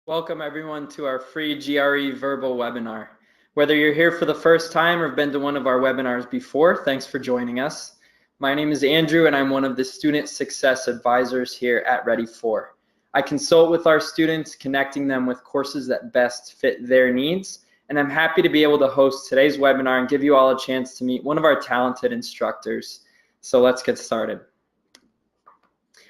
Welcome everyone to our free GRE Verbal webinar. Whether you're here for the first time or have been to one of our webinars before, thanks for joining us. My name is Andrew and I'm one of the Student Success Advisors here at Ready4. I consult with our students, connecting them with courses that best fit their needs, and I'm happy to be able to host today's webinar and give you all a chance to meet one of our talented instructors. So let's get started.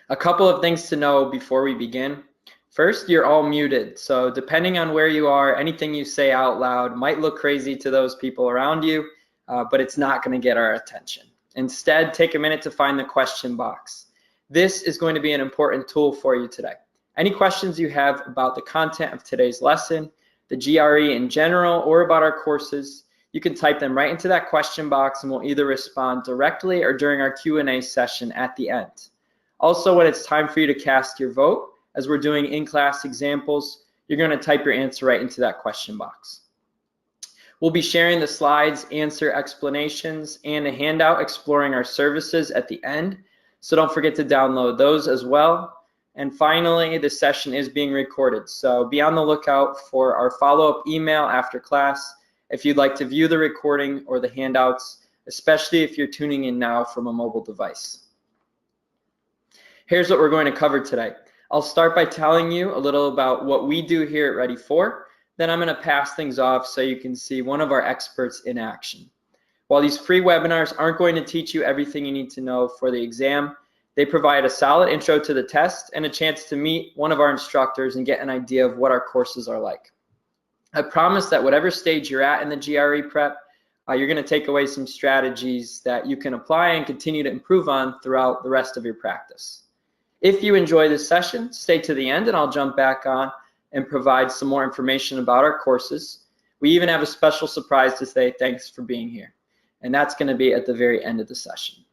A couple of things to know before we begin. First, you're all muted, so depending on where you are, anything you say out loud might look crazy to those people around you, but it's not going to get our attention. Instead, take a minute to find the question box. This is going to be an important tool for you today. Any questions you have about the content of today's lesson, the GRE in general, or about our courses, you can type them right into that question box and we'll either respond directly or during our Q&A session at the end. Also, when it's time for you to cast your vote, as we're doing in-class examples, you're going to type your answer right into that question box. We'll be sharing the slides, answer explanations, and a handout exploring our services at the end, so don't forget to download those as well. And finally, the session is being recorded, so be on the lookout for our follow-up email after class if you'd like to view the recording or the handouts, especially if you're tuning in now from a mobile device. Here's what we're going to cover today. I'll start by telling you a little about what we do here at Ready4. Then I'm going to pass things off so you can see one of our experts in action. While these free webinars aren't going to teach you everything you need to know for the exam, they provide a solid intro to the test and a chance to meet one of our instructors and get an idea of what our courses are like. I promise that whatever stage you're at in the GRE prep, you're going to take away some strategies that you can apply and continue to improve on throughout the rest of your practice. If you enjoy this session, stay to the end and I'll jump back on and provide some more information about our courses. We even have a special surprise to say thanks for being here. And that's going to be at the very end of the session.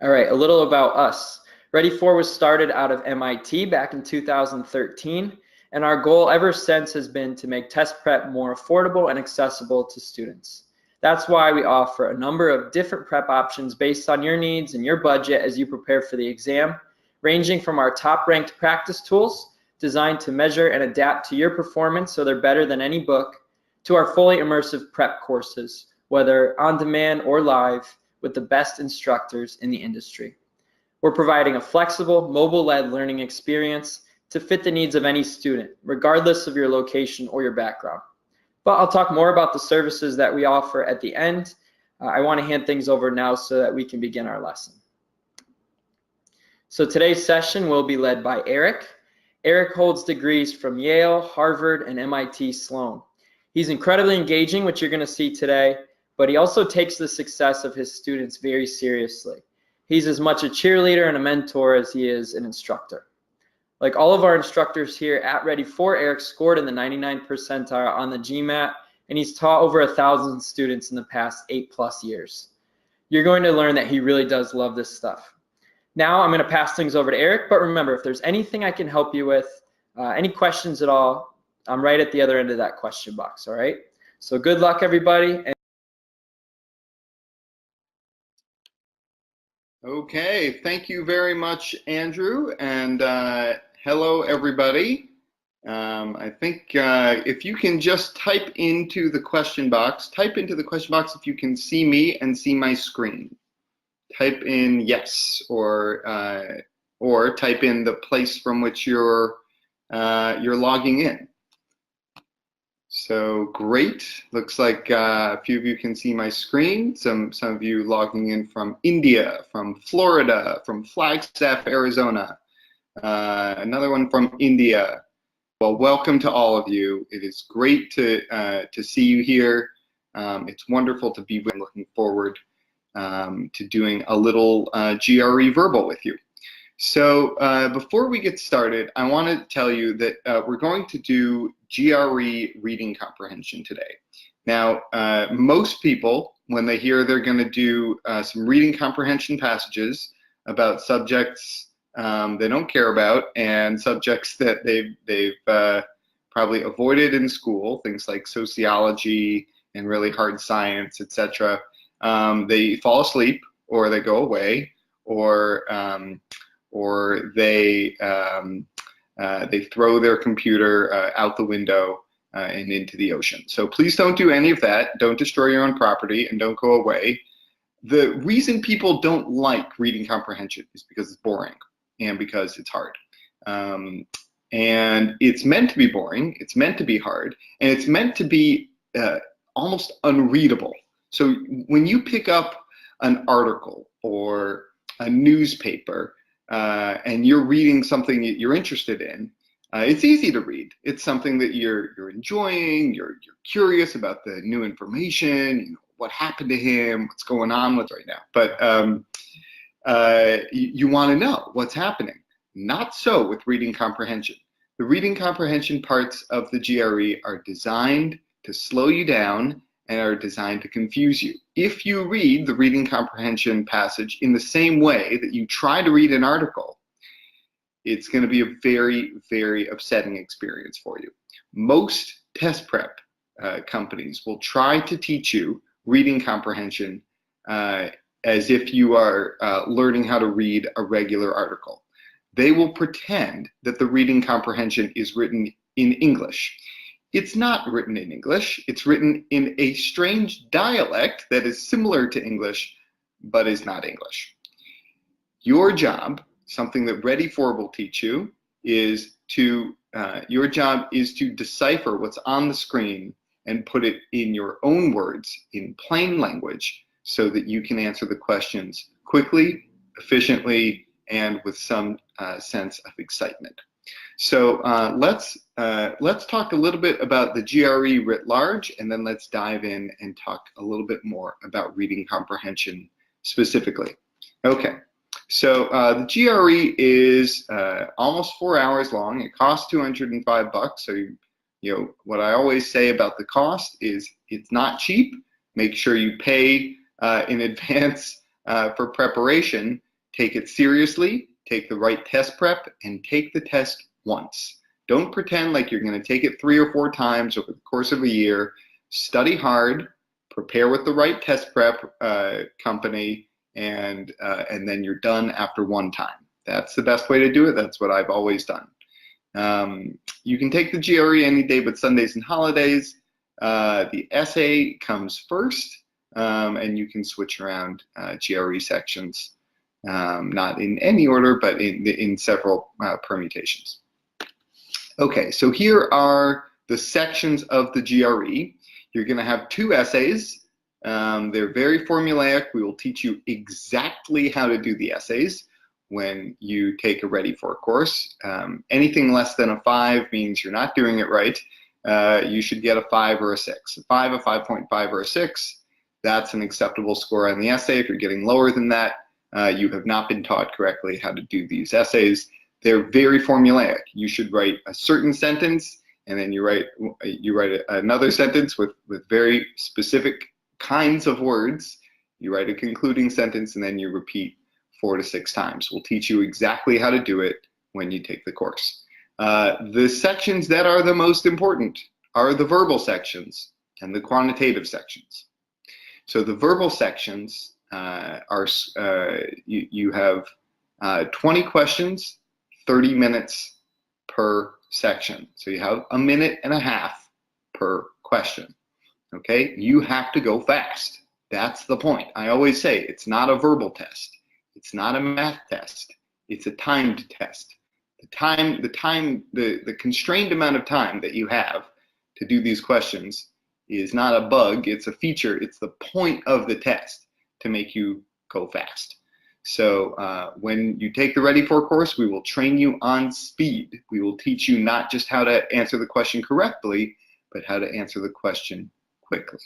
All right, a little about us. Ready4 was started out of MIT back in 2013, and our goal ever since has been to make test prep more affordable and accessible to students. That's why we offer a number of different prep options based on your needs and your budget as you prepare for the exam, ranging from our top-ranked practice tools designed to measure and adapt to your performance so they're better than any book, to our fully immersive prep courses, whether on demand or live, with the best instructors in the industry. We're providing a flexible, mobile-led learning experience to fit the needs of any student, regardless of your location or your background. But I'll talk more about the services that we offer at the end. I want to hand things over now so that we can begin our lesson. So today's session will be led by Eric. Eric holds degrees from Yale, Harvard, and MIT Sloan. He's incredibly engaging, which you're going to see today, but he also takes the success of his students very seriously. He's as much a cheerleader and a mentor as he is an instructor. Like all of our instructors here at Ready4, Eric scored in the 99th percentile on the GMAT, and he's taught over 1,000 students in the past 8+ years. You're going to learn that he really does love this stuff. Now I'm going to pass things over to Eric, but remember, if there's anything I can help you with, any questions at all, I'm right at the other end of that question box, all right? So good luck, everybody. Okay, thank you very much, Andrew, and hello, everybody. I think if you can just type into the question box if you can see me and see my screen. Type in yes, or type in the place from which you're logging in. So great. Looks like a few of you can see my screen. Some of you logging in from India, from Florida, from Flagstaff, Arizona. Another one from India. Well, welcome to all of you. It is great to see you here. It's wonderful to be with. I'm looking forward to doing a little GRE Verbal with you. So before we get started, I want to tell you that we're going to do GRE reading comprehension today. Now, most people, when they hear they're going to do some reading comprehension passages about subjects they don't care about and subjects that they've probably avoided in school, things like sociology and really hard science, etc., they fall asleep or they go away, or they they throw their computer out the window and into the ocean. So please don't do any of that. Don't destroy your own property and don't go away. The reason people don't like reading comprehension is because it's boring and because it's hard. And it's meant to be boring, it's meant to be hard, and it's meant to be almost unreadable. So when you pick up an article or a newspaper and you're reading something that you're interested in, it's easy to read. It's something that you're enjoying, you're curious about the new information, you know, what happened to him, what's going on with right now. But you want to know what's happening. Not so with reading comprehension. The reading comprehension parts of the GRE are designed to slow you down and are designed to confuse you. If you read the reading comprehension passage in the same way that you try to read an article, it's going to be a very, very upsetting experience for you. Most test prep companies will try to teach you reading comprehension as if you are learning how to read a regular article. They will pretend that the reading comprehension is written in English. It's not written in English. It's written in a strange dialect that is similar to English, but is not English. Your job, something that Ready4 will teach you, is to your job is to decipher what's on the screen and put it in your own words in plain language so that you can answer the questions quickly, efficiently, and with some sense of excitement. So let's talk a little bit about the GRE writ large, and then let's dive in and talk a little bit more about reading comprehension specifically. Okay, so the GRE is almost 4 hours long. It costs $205. So you know what I always say about the cost is it's not cheap. Make sure you pay in advance for preparation. Take it seriously, take the right test prep, and take the test once. Don't pretend like you're going to take it 3 or 4 times over the course of a year. Study hard, prepare with the right test prep company, and then you're done after one time. That's the best way to do it. That's what I've always done. You can take the GRE any day but Sundays and holidays. The essay comes first, and you can switch around GRE sections. Not in any order, but in several permutations. Okay, so here are the sections of the GRE. You're going to have 2 essays. They're very formulaic. We will teach you exactly how to do the essays when you take a Ready4 course. Anything less than a 5 means you're not doing it right. You should get a 5 or a 6. A 5, a 5.5, or a 6, that's an acceptable score on the essay. If you're getting lower than that, you have not been taught correctly how to do these essays. They're very formulaic. You should write a certain sentence, and then you write another sentence with very specific kinds of words. You write a concluding sentence, and then you repeat 4 to 6 times. We'll teach you exactly how to do it when you take the course. The sections that are the most important are the verbal sections and the quantitative sections. So the verbal sections you have 20 questions, 30 minutes per section. So you have 1.5 minutes per question. Okay, you have to go fast. That's the point. I always say it's not a verbal test. It's not a math test. It's a timed test. The constrained amount of time that you have to do these questions is not a bug. It's a feature. It's the point of the test to make you go fast. So when you take the Ready4 course, we will train you on speed. We will teach you not just how to answer the question correctly, but how to answer the question quickly.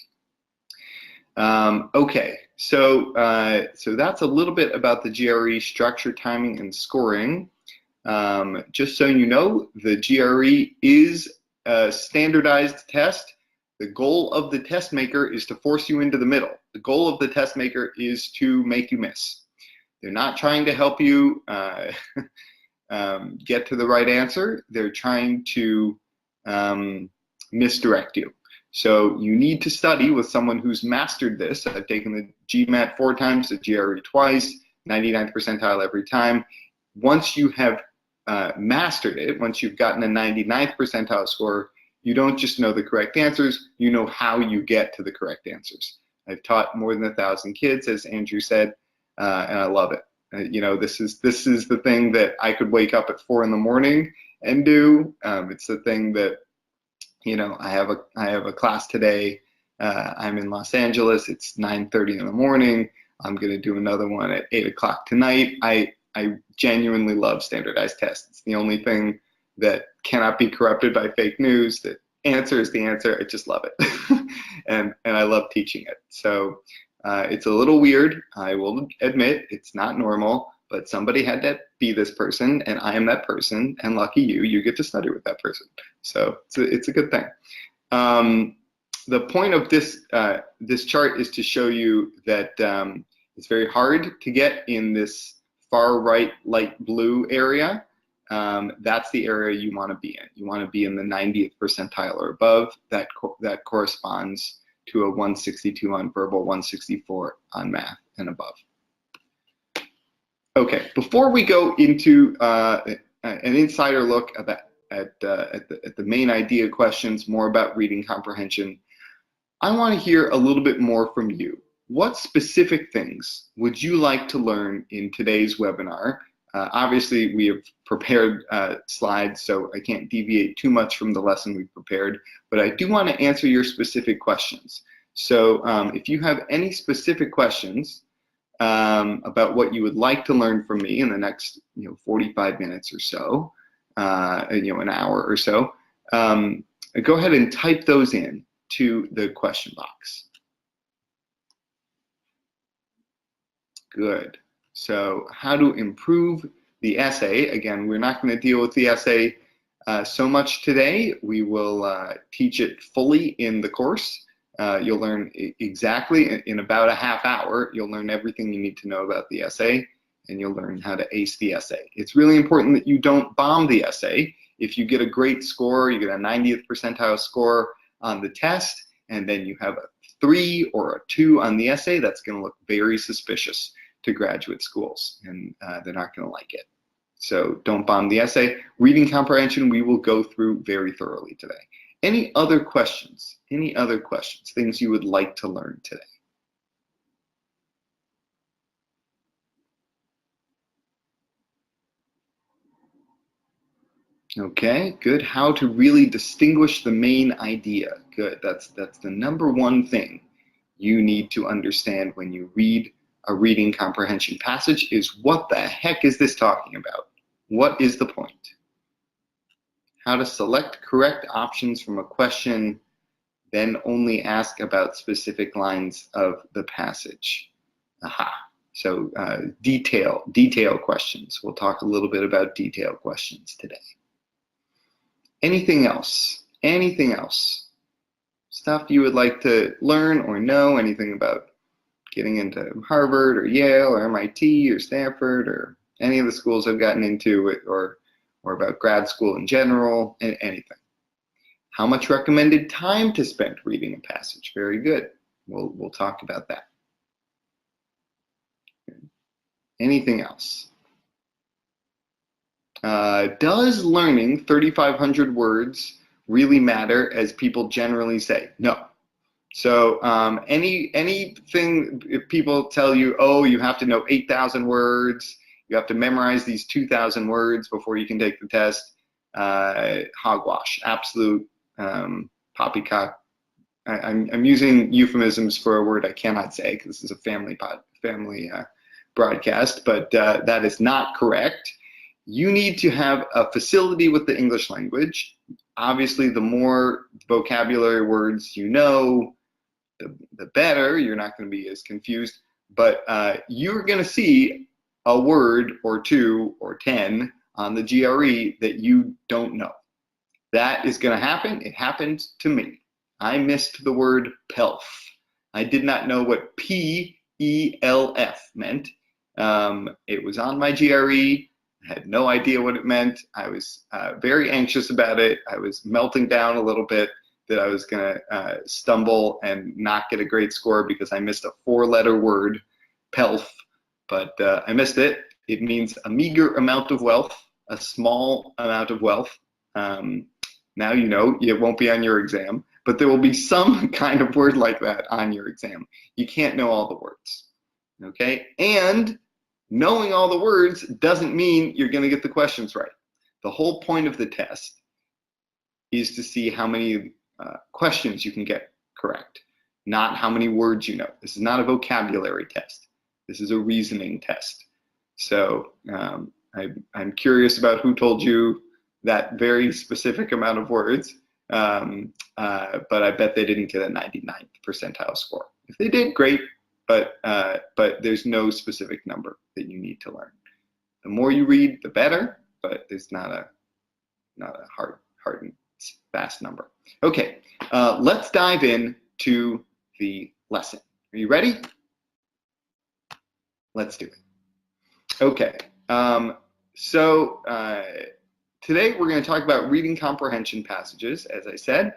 Okay, so that's a little bit about the GRE structure, timing, and scoring. Just so you know, the GRE is a standardized test. The goal of the test maker is to force you into the middle. The goal of the test maker is to make you miss. They're not trying to help you get to the right answer. They're trying to misdirect you. So you need to study with someone who's mastered this. I've taken the GMAT 4 times, the GRE twice, 99th percentile every time. Once you have mastered it, once you've gotten a 99th percentile score, you don't just know the correct answers, you know how you get to the correct answers. I've taught more than 1,000 kids, as Andrew said, and I love it. You know, this is the thing that I could wake up at 4 in the morning and do. It's the thing that, you know, I have a class today. I'm in Los Angeles. It's 9:30 in the morning. I'm going to do another one at 8 o'clock tonight. I genuinely love standardized tests. It's the only thing that cannot be corrupted by fake news. The answer is the answer. I just love it. and I love teaching it. So it's a little weird. I will admit it's not normal, but somebody had to be this person, and I am that person, and lucky you get to study with that person. So it's a good thing. The point of this this chart is to show you that it's very hard to get in this far right light blue area. That's the area you want to be in. You want to be in the 90th percentile or above. That corresponds to a 162 on verbal, 164 on math and above. Okay, before we go into an insider look at the main idea questions, more about reading comprehension, I want to hear a little bit more from you. What specific things would you like to learn in today's webinar? Obviously, we have prepared slides, so I can't deviate too much from the lesson we've prepared, but I do want to answer your specific questions. So if you have any specific questions about what you would like to learn from me in the next 45 minutes or so, an hour or so, go ahead and type those in to the question box. Good. So how to improve the essay. Again, we're not going to deal with the essay so much today. We will teach it fully in the course. You'll learn exactly in about a half hour. You'll learn everything you need to know about the essay, and you'll learn how to ace the essay. It's really important that you don't bomb the essay. If you get a great score, you get a 90th percentile score on the test, and then you have a 3 or a 2 on the essay, that's going to look very suspicious to graduate schools, and they're not going to like it. So don't bomb the essay. Reading comprehension, we will go through very thoroughly today. Any other questions? Any other questions? Things you would like to learn today? Okay, good. How to really distinguish the main idea. Good. That's the #1 thing you need to understand when you read a reading comprehension passage is, what the heck is this talking about? What is the point? How to select correct options from a question, then only ask about specific lines of the passage. Aha. So detail questions. We'll talk a little bit about detail questions today. Anything else? Anything else? Stuff you would like to learn or know? Anything about getting into Harvard or Yale or MIT or Stanford or any of the schools I've gotten into, or about grad school in general, anything. How much recommended time to spend reading a passage? Very good. We'll talk about that. Anything else? Does learning 3,500 words really matter, as people generally say? No. So anything, if people tell you, oh, you have to know 8,000 words, you have to memorize these 2,000 words before you can take the test, hogwash, absolute poppycock. I'm using euphemisms for a word I cannot say because this is a family broadcast, but that is not correct. You need to have a facility with the English language. Obviously, the more vocabulary words you know, the better. You're not going to be as confused, but you're going to see a word or 2 or 10 on the GRE that you don't know. That is going to happen. It happened to me. I missed the word PELF. I did not know what P-E-L-F meant. It was on my GRE. I had no idea what it meant. I was very anxious about it. I was melting down a little bit that I was going to stumble and not get a great score because I missed a 4-letter word, PELF, but I missed it. It means a meager amount of wealth. a small amount of wealth. Now you know it won't be on your exam, but there will be some kind of word like that on your exam. You can't know all the words, okay? And knowing all the words doesn't mean you're going to get the questions right. The whole point of the test is to see how many questions you can get correct, not how many words you know. This is not a vocabulary test. This is a reasoning test. So I'm curious about who told you that very specific amount of words, but I bet they didn't get a 99th percentile score. If they did, great, but there's no specific number that you need to learn. The more you read, the better, but there's not a hard and fast number. Okay, let's dive in to the lesson. Are you ready? Let's do it. Okay, so today we're going to talk about reading comprehension passages. As I said,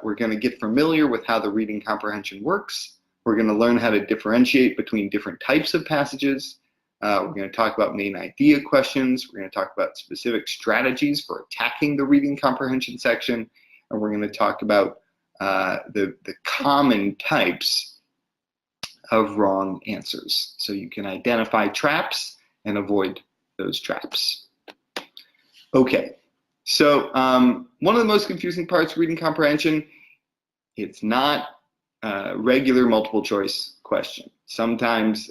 we're going to get familiar with how the reading comprehension works. We're going to learn how to differentiate between different types of passages. We're going to talk about main idea questions. We're going to talk about specific strategies for attacking the reading comprehension section. And we're going to talk about the common types of wrong answers, so you can identify traps and avoid those traps. Okay, so one of the most confusing parts of reading comprehension, it's not regular multiple choice question. Sometimes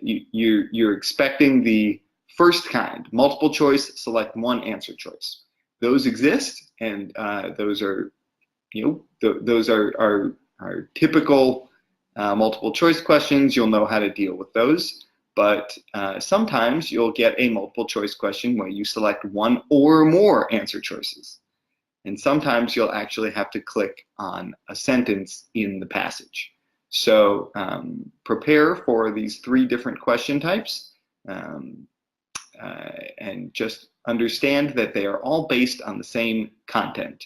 you're expecting the first kind, multiple choice, select one answer choice. Those exist, and those are, those are typical multiple choice questions. You'll know how to deal with those. But sometimes you'll get a multiple choice question where you select one or more answer choices. And sometimes you'll actually have to click on a sentence in the passage. So prepare for these three different question types, and just understand that they are all based on the same content.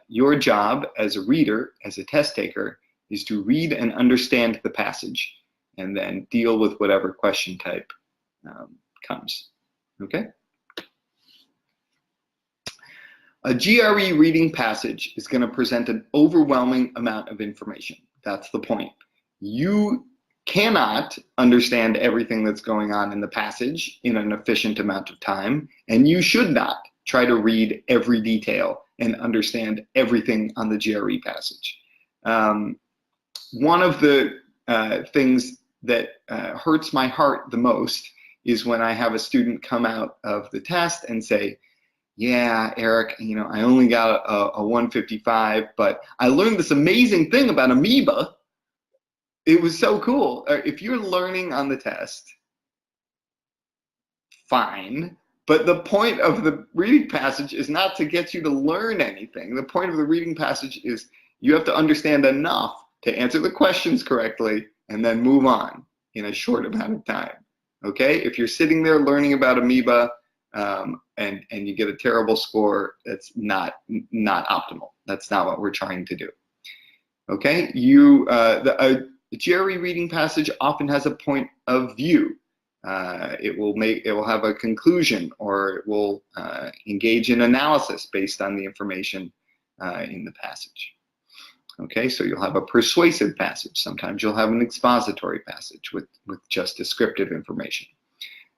Your job as a reader, as a test taker, is to read and understand the passage and then deal with whatever question type comes. Okay? A GRE reading passage is going to present an overwhelming amount of information. That's the point. You cannot understand everything that's going on in the passage in an efficient amount of time, and you should not try to read every detail and understand everything on the GRE passage. One of the things that hurts my heart the most is when I have a student come out of the test and say, yeah, Eric, I only got a 155, but I learned this amazing thing about amoeba. It was so cool. If you're learning on the test, fine. But the point of the reading passage is not to get you to learn anything. The point of the reading passage is you have to understand enough to answer the questions correctly and then move on in a short amount of time. Okay? If you're sitting there learning about amoeba and you get a terrible score, that's not optimal. That's not what we're trying to do. Okay? The GRE reading passage often has a point of view. It will have a conclusion, or it will engage in analysis based on the information in the passage. Okay, so you'll have a persuasive passage. Sometimes you'll have an expository passage with just descriptive information.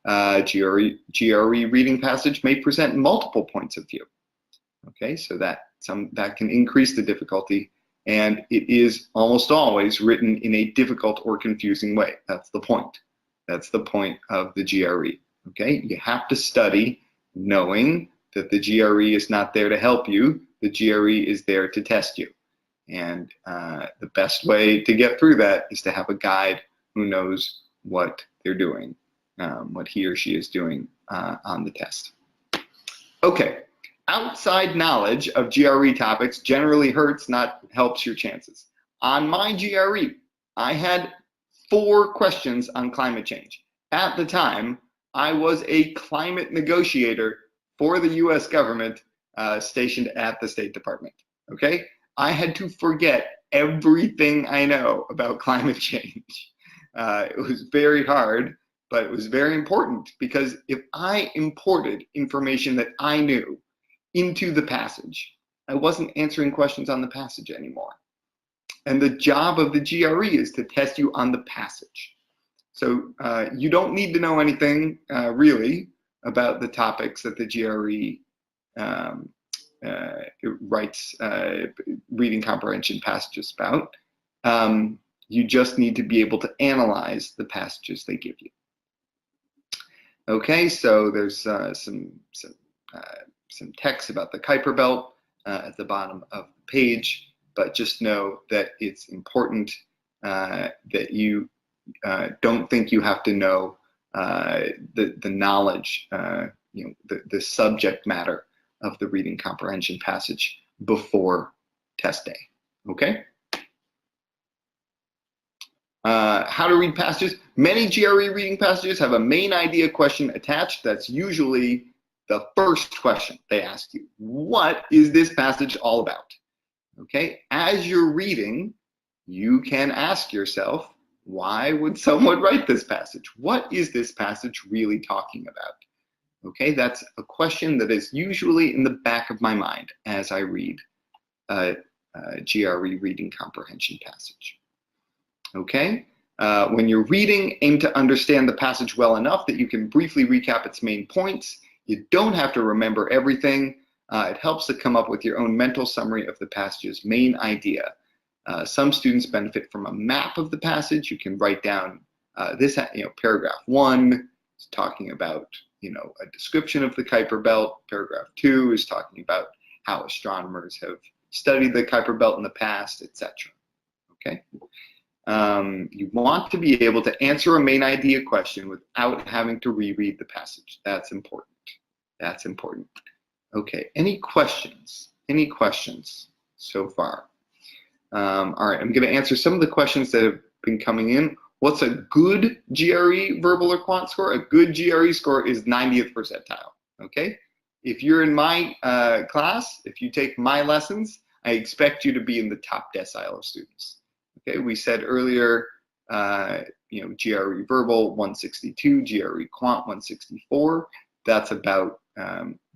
GRE reading passage may present multiple points of view. Okay, so that can increase the difficulty, and it is almost always written in a difficult or confusing way. That's the point. That's the point of the GRE. Okay, you have to study knowing that the GRE is not there to help you. The GRE is there to test you. And the best way to get through that is to have a guide who knows what they're doing, what he or she is doing on the test. Okay, outside knowledge of GRE topics generally hurts, not helps your chances. On my GRE, I had 4 questions on climate change. At the time, I was a climate negotiator for the US government stationed at the State Department, okay? I had to forget everything I know about climate change. It was very hard, but it was very important because if I imported information that I knew into the passage, I wasn't answering questions on the passage anymore. And the job of the GRE is to test you on the passage. So you don't need to know anything really about the topics that the GRE writes reading comprehension passages about. You just need to be able to analyze the passages they give you. Okay, so there's some text about the Kuiper Belt at the bottom of the page, but just know that it's important that you don't think you have to know the knowledge, the subject matter of the reading comprehension passage before test day. Okay. How to read passages. Many GRE reading passages have a main idea question attached. That's usually the first question they ask you. What is this passage all about? Okay, as you're reading, you can ask yourself, why would someone write this passage? What is this passage really talking about? Okay, that's a question that is usually in the back of my mind as I read a GRE reading comprehension passage. Okay, when you're reading, aim to understand the passage well enough that you can briefly recap its main points. You don't have to remember everything. It helps to come up with your own mental summary of the passage's main idea. Some students benefit from a map of the passage. You can write down this, paragraph 1 is talking about, a description of the Kuiper Belt. Paragraph 2 is talking about how astronomers have studied the Kuiper Belt in the past, etc. Okay. You want to be able to answer a main idea question without having to reread the passage. That's important. That's important. Okay, any questions? Any questions so far? All right, I'm going to answer some of the questions that have been coming in. What's a good GRE verbal or quant score? A good GRE score is 90th percentile. Okay, if you're in my class, if you take my lessons, I expect you to be in the top decile of students. Okay, we said earlier, GRE verbal 162, GRE quant 164. That's about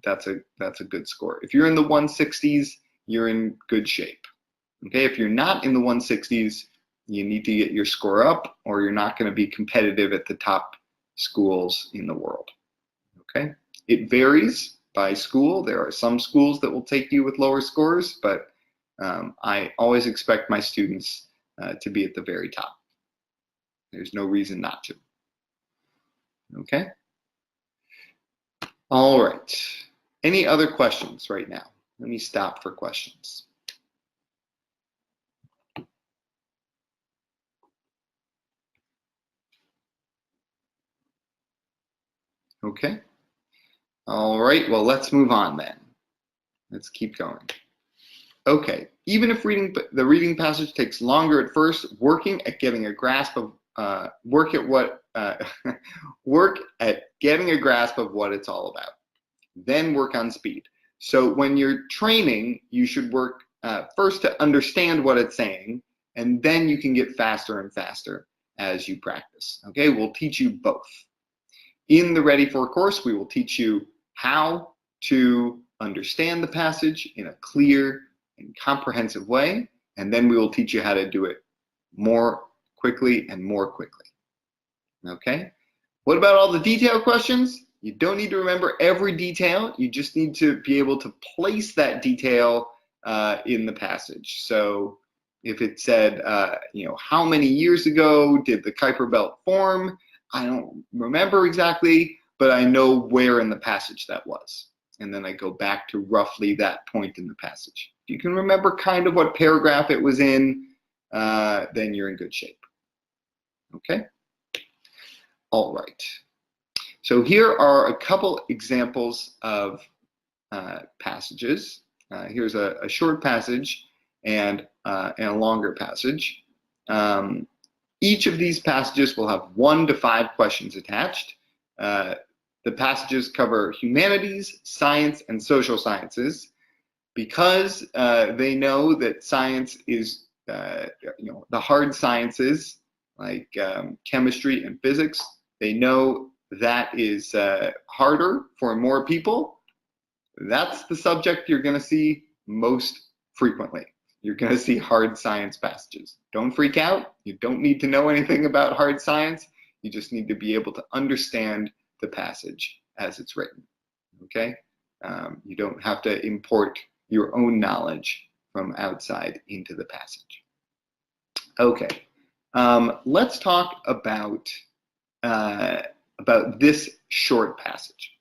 that's a good score. If you're in the 160s, you're in good shape. Okay, if you're not in the 160s, you need to get your score up, or you're not going to be competitive at the top schools in the world. Okay, it varies by school. There are some schools that will take you with lower scores, but I always expect my students to be at the very top. There's no reason not to. Okay. All right. Any other questions right now? Let me stop for questions. Okay. All right. Well, let's move on then. Let's keep going. Okay. Even if the reading passage takes longer at first, working at getting a grasp of work at getting a grasp of what it's all about. Then work on speed. So when you're training, you should work first to understand what it's saying, and then you can get faster and faster as you practice. Okay, we'll teach you both. In the Ready For course, we will teach you how to understand the passage in a clear and comprehensive way, and then we will teach you how to do it more quickly and more quickly. Okay, what about all the detailed questions? You don't need to remember every detail. You just need to be able to place that detail in the passage. So if it said, how many years ago did the Kuiper Belt form? I don't remember exactly, but I know where in the passage that was. And then I go back to roughly that point in the passage. If you can remember kind of what paragraph it was in, then you're in good shape. Okay? All right. So here are a couple examples of passages. Here's a short passage and a longer passage. Each of these passages will have 1 to 5 questions attached. The passages cover humanities, science, and social sciences because they know that science is, the hard sciences like chemistry and physics They know that is harder for more people. That's the subject you're going to see most frequently. You're going to see hard science passages. Don't freak out. You don't need to know anything about hard science. You just need to be able to understand the passage as it's written. Okay? You don't have to import your own knowledge from outside into the passage. Okay. Let's talk about this short passage.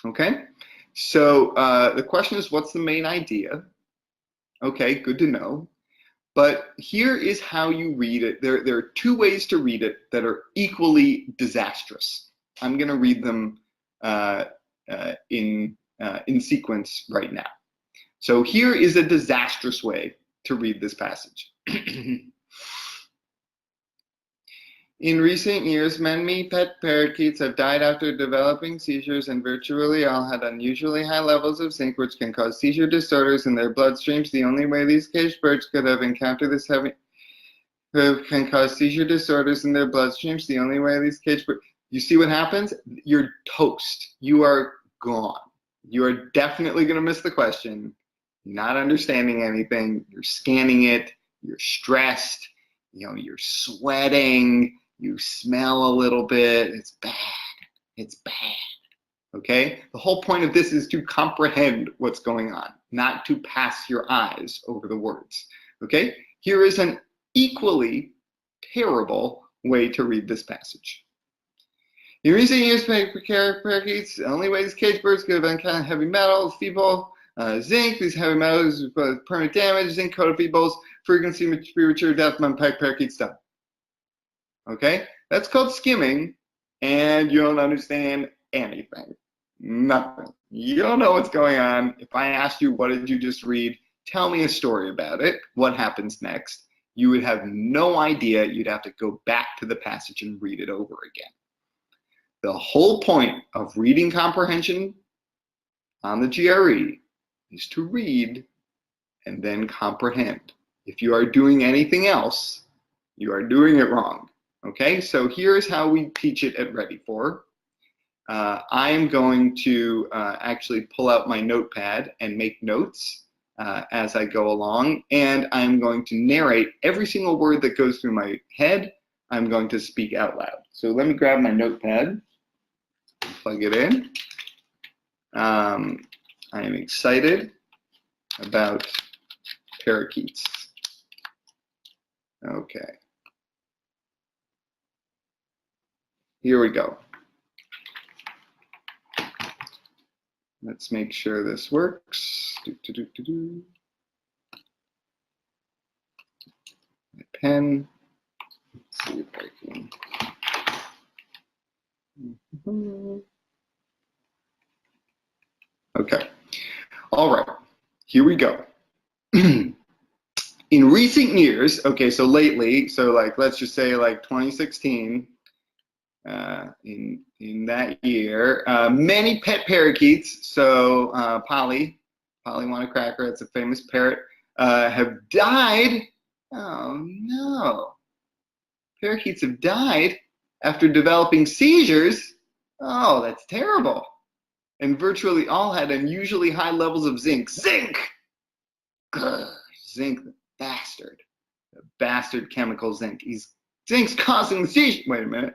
Okay? So the question is, what's the main idea? Okay, good to know. But here is how you read it. There are two ways to read it that are equally disastrous. I'm going to read them in sequence right now. So here is a disastrous way to read this passage. In recent years, many pet parakeets have died after developing seizures, and virtually all had unusually high levels of zinc, which can cause seizure disorders in their bloodstreams. The only way these caged birds could have encountered this can cause seizure disorders in their bloodstreams. The only way these caged birds. You see what happens? You're toast. You are gone. You are definitely going to miss the question. You're not understanding anything. You're scanning it. You're stressed. You're sweating. You smell a little bit. It's bad. It's bad. Okay? The whole point of this is to comprehend what's going on, not to pass your eyes over the words. Okay? Here is an equally terrible way to read this passage. In recent years, parakeets, the only way these caged birds could have been kind of heavy metals, feeble, zinc. These heavy metals with permanent damage, zinc-coated feebles, frequency, premature death among parakeets died. Okay, that's called skimming, and you don't understand anything. Nothing. You don't know what's going on. If I asked you, what did you just read? Tell me a story about it. What happens next? You would have no idea. You'd have to go back to the passage and read it over again. The whole point of reading comprehension on the GRE is to read and then comprehend. If you are doing anything else, you are doing it wrong. Okay, so here's how we teach it at Ready For. I am going to actually pull out my notepad and make notes as I go along, and I'm going to narrate every single word that goes through my head. I'm going to speak out loud. So let me grab my notepad, plug it in. I am excited about parakeets. Okay. Here we go. Let's make sure this works. My pen. Let's see if I can. Okay. All right. Here we go. In recent years, okay, so lately, so like let's just say like 2016. In that year, many pet parakeets, so Polly Cracker, it's a famous parrot, have died. Oh no. Parakeets have died after developing seizures. Oh, that's terrible. And virtually all had unusually high levels of zinc. Zinc! Ugh, zinc, the bastard chemical zinc. Zinc's causing the seizure. Wait a minute.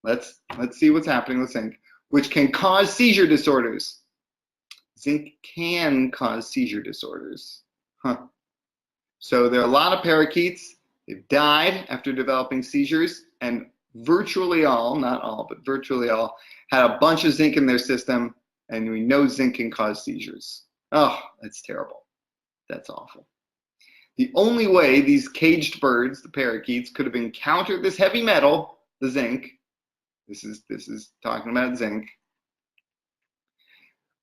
Let's see what's happening with zinc, which can cause seizure disorders. Zinc can cause seizure disorders. Huh. So there are a lot of parakeets. They've died after developing seizures, and virtually all, not all, but virtually all, had a bunch of zinc in their system, and we know zinc can cause seizures. Oh, that's terrible. That's awful. The only way these caged birds, the parakeets, could have encountered this heavy metal, the zinc, this is talking about zinc,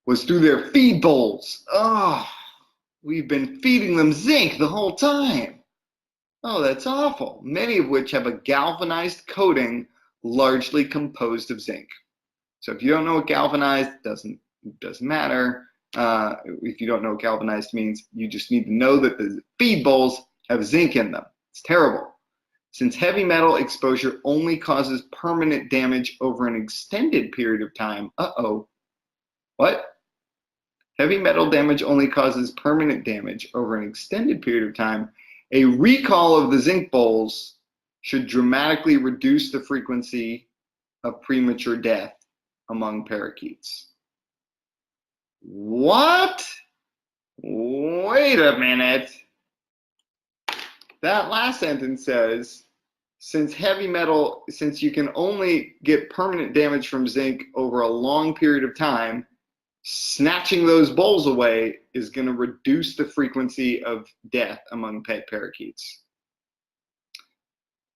was through their feed bowls. Oh, we've been feeding them zinc the whole time. Oh, that's awful. Many of which have a galvanized coating largely composed of zinc. So if you don't know what galvanized, doesn't matter. If you don't know what galvanized means, you just need to know that the feed bowls have zinc in them. It's terrible. Since heavy metal exposure only causes permanent damage over an extended period of time. Uh-oh. What? Heavy metal damage only causes permanent damage over an extended period of time. A recall of the zinc bowls should dramatically reduce the frequency of premature death among parakeets. What? Wait a minute. That last sentence says, since you can only get permanent damage from zinc over a long period of time, snatching those bowls away is going to reduce the frequency of death among pet parakeets.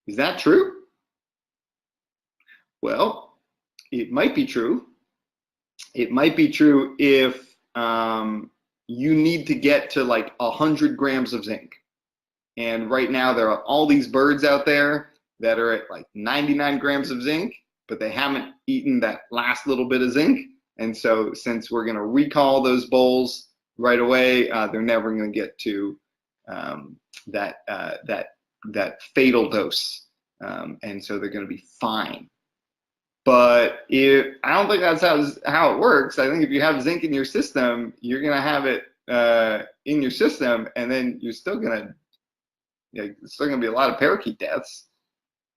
Is that true? Well, it might be true. It might be true if you need to get to like 100 grams of zinc. And right now there are all these birds out there that are at like 99 grams of zinc, but they haven't eaten that last little bit of zinc. And so since we're going to recall those bowls right away, they're never going to get to that fatal dose. And so they're going to be fine. But I don't think that's how it works. I think if you have zinc in your system, you're going to have it in your system, and then you're still going to, it's still going to be a lot of parakeet deaths.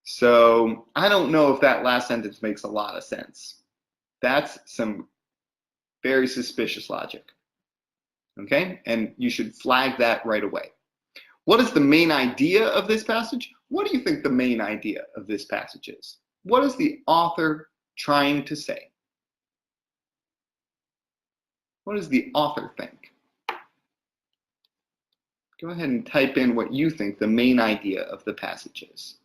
So I don't know if that last sentence makes a lot of sense. That's some very suspicious logic. Okay, and you should flag that right away. What is the main idea of this passage? What do you think the main idea of this passage is? What is the author trying to say? What does the author think? Go ahead and type in what you think the main idea of the passage is.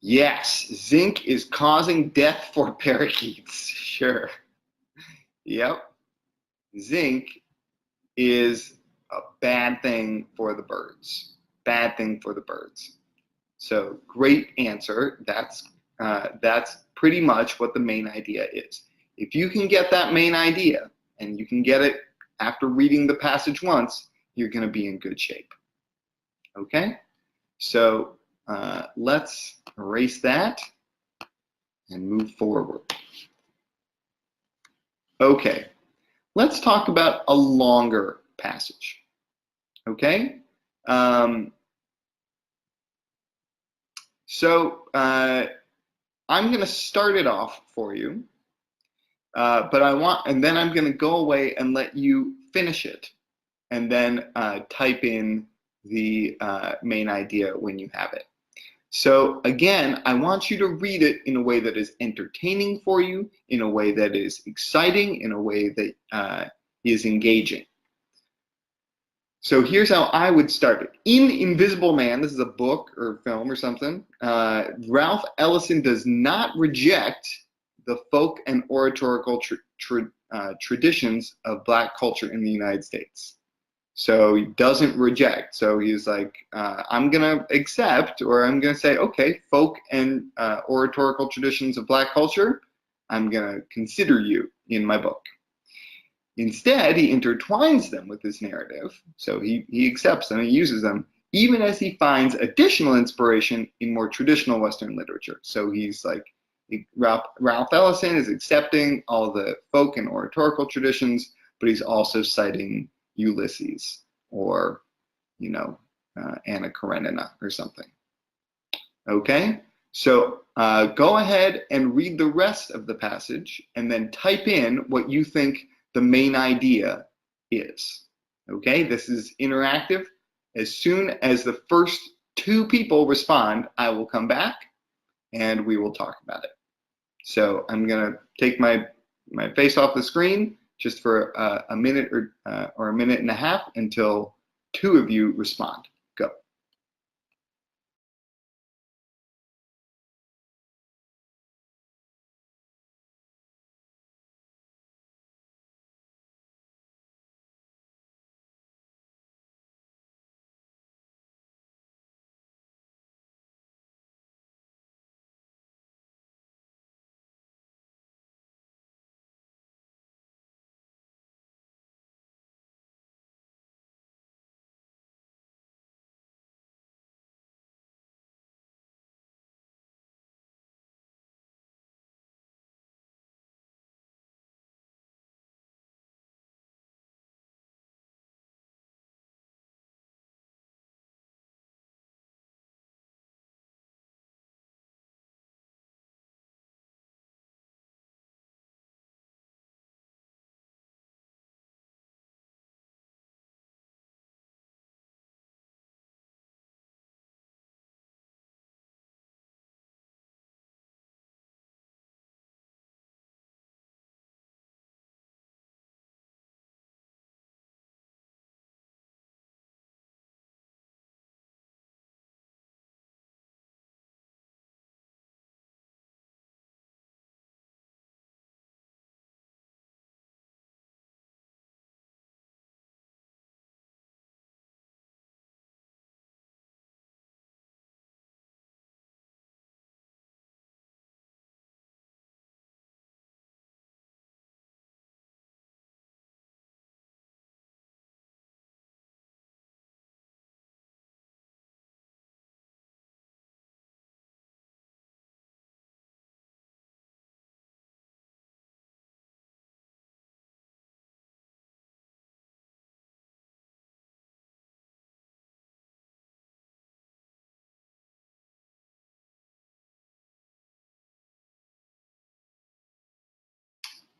Yes, zinc is causing death for parakeets. Sure. Yep. Zinc is a bad thing for the birds. Bad thing for the birds. So great answer. That's pretty much what the main idea is. If you can get that main idea, and you can get it after reading the passage once, you're going to be in good shape. Okay? So let's erase that and move forward. Okay, let's talk about a longer passage. Okay? So I'm going to start it off for you, and then I'm going to go away and let you finish it, and then type in the main idea when you have it. So again, I want you to read it in a way that is entertaining for you, in a way that is exciting, in a way that is engaging. So here's how I would start it. In Invisible Man, this is a book or film or something, Ralph Ellison does not reject the folk and oratorical traditions of Black culture in the United States. So he doesn't reject. So he's like, I'm going to accept, or I'm going to say, okay, folk and oratorical traditions of Black culture, I'm going to consider you in my book. Instead, he intertwines them with his narrative. So he accepts them, he uses them, even as he finds additional inspiration in more traditional Western literature. So he's like, Ralph Ellison is accepting all the folk and oratorical traditions, but he's also citing Ulysses or, Anna Karenina or something. Okay, so go ahead and read the rest of the passage and then type in what you think the main idea is. Okay, this is interactive. As soon as the first 2 people respond, I will come back and we will talk about it. So I'm gonna take my face off the screen just for a minute or a minute and a half until 2 of you respond. Go.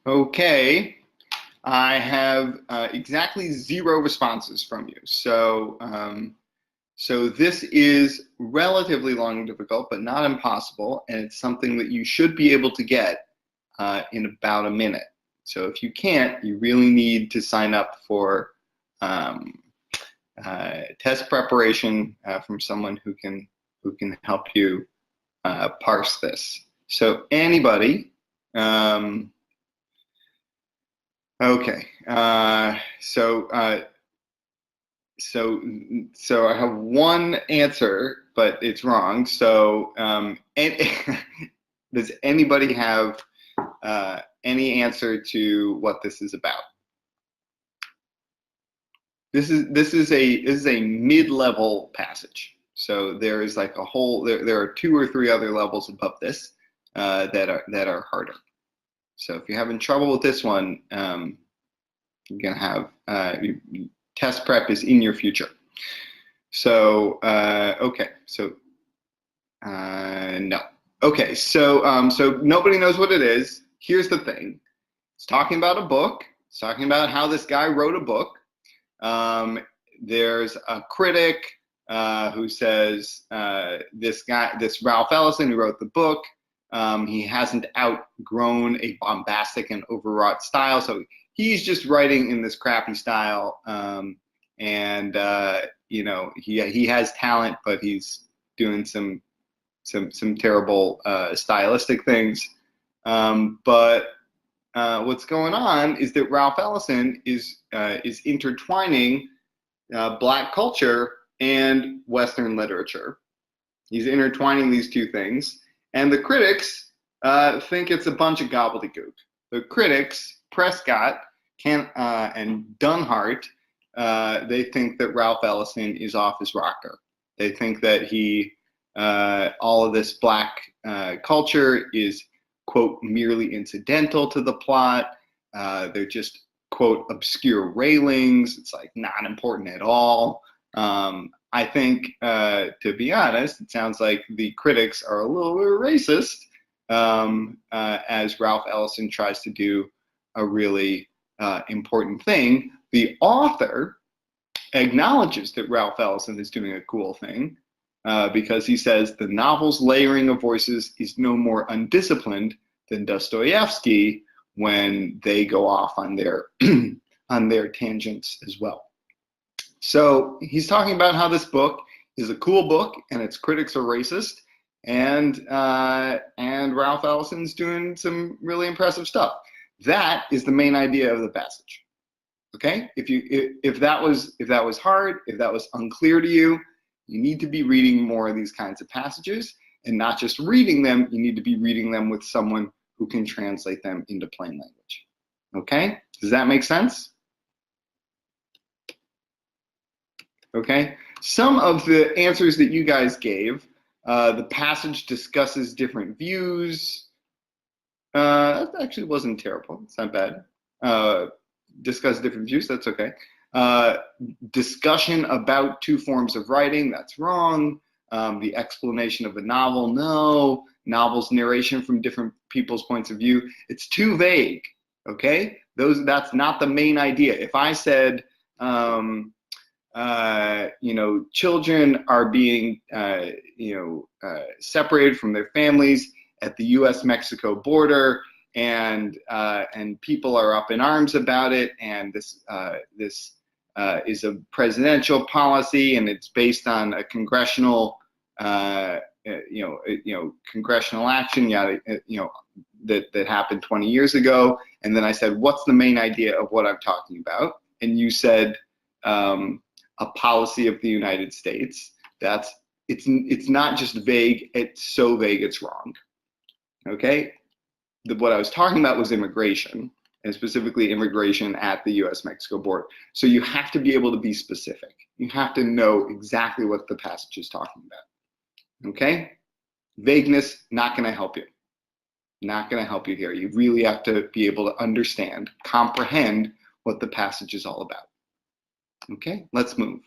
Okay, I have exactly 0 responses from you. So, so this is relatively long and difficult, but not impossible, and it's something that you should be able to get in about a minute. So if you can't, you really need to sign up for test preparation from someone who can help you parse this. So anybody, okay, so I have one answer, but it's wrong. So does anybody have any answer to what this is about? This is a mid-level passage. So there is like a whole there are 2 or 3 other levels above this that are harder. So if you're having trouble with this one, you're gonna have test prep is in your future. So okay, so no. Okay, so so nobody knows what it is. Here's the thing. It's talking about a book. It's talking about how this guy wrote a book. There's a critic who says this Ralph Ellison who wrote the book, he hasn't outgrown a bombastic and overwrought style, so he's just writing in this crappy style, and you know, he has talent, but he's doing some terrible stylistic things. But what's going on is that Ralph Ellison is intertwining Black culture and Western literature. He's intertwining these 2 things, and the critics think it's a bunch of gobbledygook. The critics, Prescott and Dunhart, they think that Ralph Ellison is off his rocker. They think that all of this Black culture is, quote, merely incidental to the plot. They're just, quote, obscure railings. It's like not important at all. I think, to be honest, it sounds like the critics are a little bit racist, as Ralph Ellison tries to do a really important thing. The author acknowledges that Ralph Ellison is doing a cool thing, because he says the novel's layering of voices is no more undisciplined than Dostoevsky when they go off on their on their tangents as well. So he's talking about how this book is a cool book and its critics are racist, and Ralph Ellison's doing some really impressive stuff. That is the main idea of the passage. Okay, if that was hard, if that was unclear to you, you need to be reading more of these kinds of passages, and not just reading them. You need to be reading them with someone who can translate them into plain language. Okay, does that make sense? Okay, some of the answers that you guys gave, the passage discusses different views. That actually wasn't terrible. It's not bad. Discuss different views. That's okay. Discussion about 2 forms of writing. That's wrong. The explanation of a novel. No. Novel's narration from different people's points of view. It's too vague. Okay. That's not the main idea. If I said, you know, children are being, separated from their families at the U.S.-Mexico border, and people are up in arms about it, and this is a presidential policy, and it's based on a congressional, congressional action, that happened 20 years ago. And then I said, what's the main idea of what I'm talking about? And you said, a policy of the United States. It's not just vague. It's so vague it's wrong. Okay. What I was talking about was immigration, and specifically immigration at the U.S.-Mexico border. So you have to be able to be specific. You have to know exactly what the passage is talking about. Okay? Vagueness, not going to help you. Not going to help you here. You really have to be able to understand, comprehend what the passage is all about. Okay, let's move.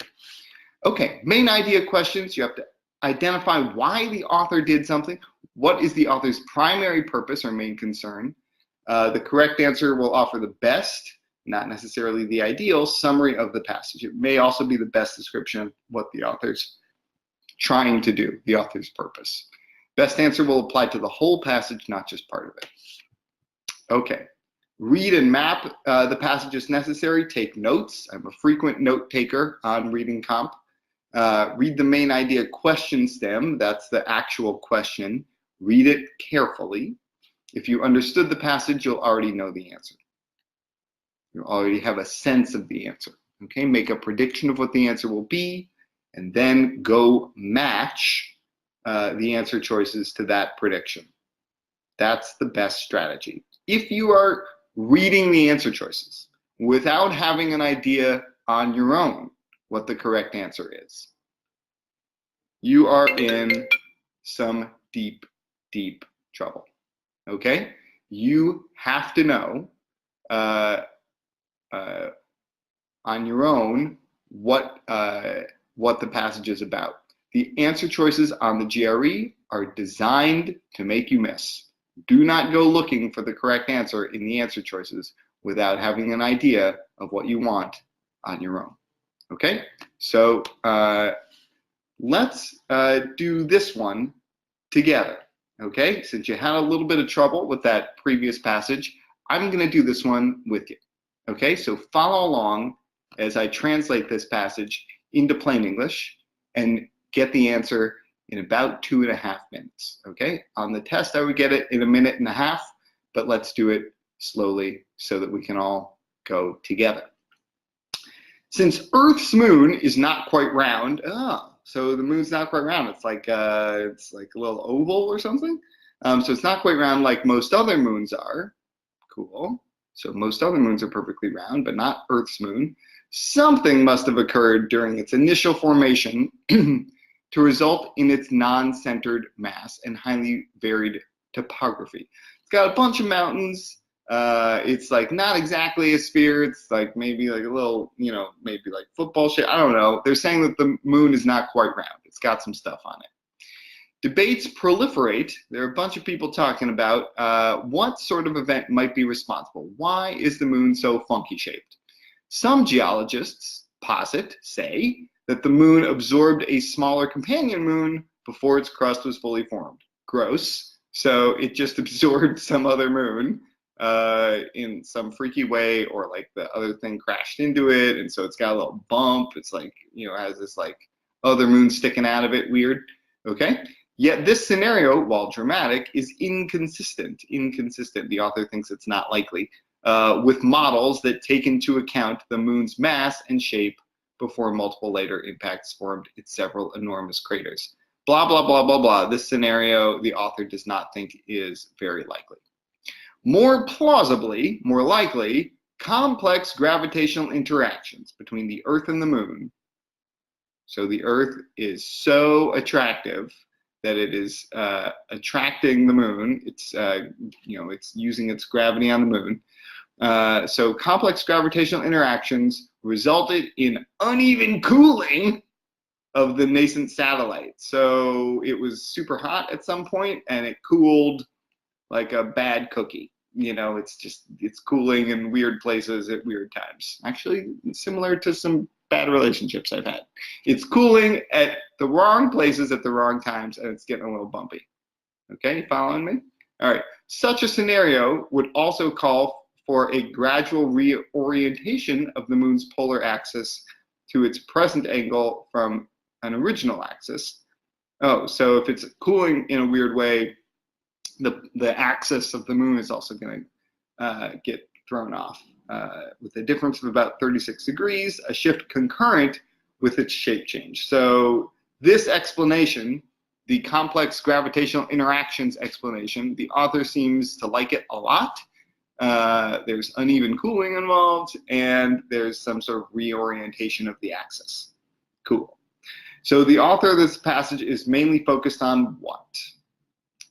Okay, main idea questions. You have to identify why the author did something. What is the author's primary purpose or main concern? The correct answer will offer the best, not necessarily the ideal, summary of the passage. It may also be the best description of what the author's trying to do, the author's purpose. Best answer will apply to the whole passage, not just part of it. Okay. Read and map the passages necessary. Take notes. I'm a frequent note taker on reading comp. Read the main idea question stem. That's the actual question. Read it carefully. If you understood the passage, you'll already know the answer. You'll already have a sense of the answer. Okay, make a prediction of what the answer will be, and then go match the answer choices to that prediction. That's the best strategy. If you are reading the answer choices without having an idea on your own what the correct answer is, you are in some deep, deep trouble. Okay? You have to know on your own what the passage is about. The answer choices on the GRE are designed to make you miss. Do not go looking for the correct answer in the answer choices without having an idea of what you want on your own. Okay? So let's do this one together. Okay? Since you had a little bit of trouble with that previous passage, I'm going to do this one with you. Okay? So follow along as I translate this passage into plain English and get the answer in about 2.5 minutes. Okay? On the test, I would get it in 1.5 minutes, but let's do it slowly so that we can all go together. Since Earth's moon is not quite round, so the moon's not quite round. It's like a little oval or something. So it's not quite round like most other moons are. Cool. So most other moons are perfectly round, but not Earth's moon. Something must have occurred during its initial formation to result in its non-centered mass and highly varied topography. It's got a bunch of mountains. It's like not exactly a sphere. It's like maybe like a little, maybe like football shape. I don't know. They're saying that the moon is not quite round. It's got some stuff on it. Debates proliferate. There are a bunch of people talking about what sort of event might be responsible. Why is the moon so funky shaped? Some geologists say that the moon absorbed a smaller companion moon before its crust was fully formed. Gross. So it just absorbed some other moon in some freaky way, or like the other thing crashed into it, and so it's got a little bump. It's like, has this like other moon sticking out of it. Weird. Okay. Yet this scenario, while dramatic, is inconsistent. The author thinks it's not likely, with models that take into account the moon's mass and shape before multiple later impacts formed its several enormous craters. Blah, blah, blah, blah, blah. This scenario, the author does not think is very likely. More plausibly, more likely, complex gravitational interactions between the Earth and the moon. So the Earth is so attractive that it is attracting the moon. It's it's using its gravity on the moon. So complex gravitational interactions resulted in uneven cooling of the nascent satellite. So it was super hot at some point, and it cooled like a bad cookie. It's cooling in weird places at weird times. Actually, similar to some bad relationships I've had. It's cooling at the wrong places at the wrong times, and it's getting a little bumpy. Okay, you following me? All right. Such a scenario would also call for a gradual reorientation of the moon's polar axis to its present angle from an original axis. Oh, so if it's cooling in a weird way, the axis of the moon is also going to get thrown off with a difference of about 36 degrees, a shift concurrent with its shape change. So this explanation, the complex gravitational interactions explanation, the author seems to like it a lot. There's uneven cooling involved, and there's some sort of reorientation of the axis. Cool. So the author of this passage is mainly focused on what?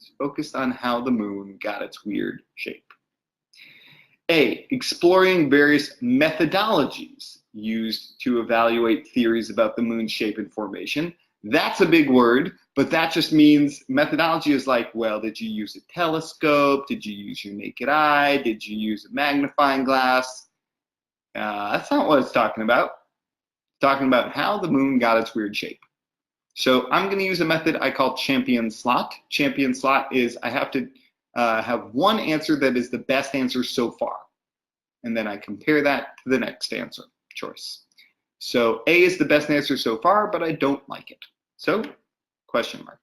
It's focused on how the moon got its weird shape. A, exploring various methodologies used to evaluate theories about the moon's shape and formation. That's a big word, but that just means methodology is like, well, did you use a telescope? Did you use your naked eye? Did you use a magnifying glass? That's not what it's talking about. It's talking about how the moon got its weird shape. So I'm going to use a method I call champion slot. Champion slot is I have to have one answer that is the best answer so far. And then I compare that to the next answer choice. So A is the best answer so far, but I don't like it. So, question mark.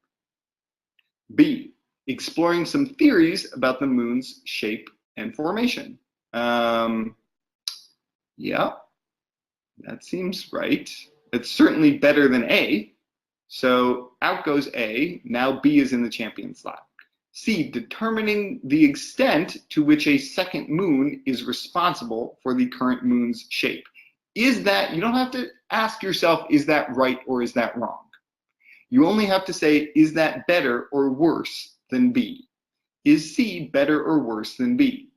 B, exploring some theories about the moon's shape and formation. Yeah, that seems right. It's certainly better than A. So out goes A. Now B is in the champion slot. C, determining the extent to which a second moon is responsible for the current moon's shape. Is that, you don't have to ask yourself, is that right or is that wrong? You only have to say, is that better or worse than B? Is C better or worse than B?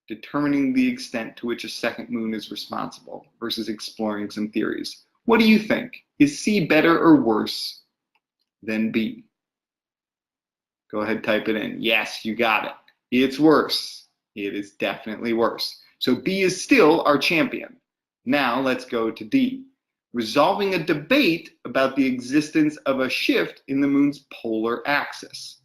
Determining the extent to which a second moon is responsible versus exploring some theories. What do you think? Is C better or worse than B? Go ahead, type it in. Yes, you got it. It's worse. It is definitely worse. So B is still our champion. Now let's go to D. Resolving a debate about the existence of a shift in the moon's polar axis.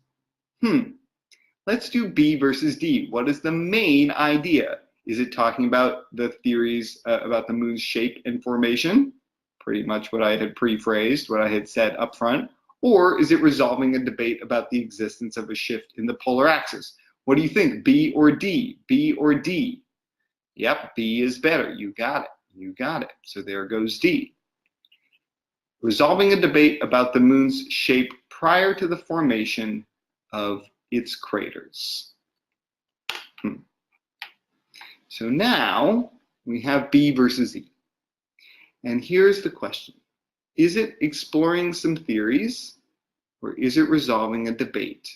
Let's do B versus D. What is the main idea? Is it talking about the theories about the moon's shape and formation? Pretty much what I had pre-phrased, what I had said up front. Or is it resolving a debate about the existence of a shift in the polar axis? What do you think, B or D? B or D? Yep, B is better. You got it. You got it. So there goes D. Resolving a debate about the moon's shape prior to the formation of its craters. So now we have B versus E. And here's the question. Is it exploring some theories or is it resolving a debate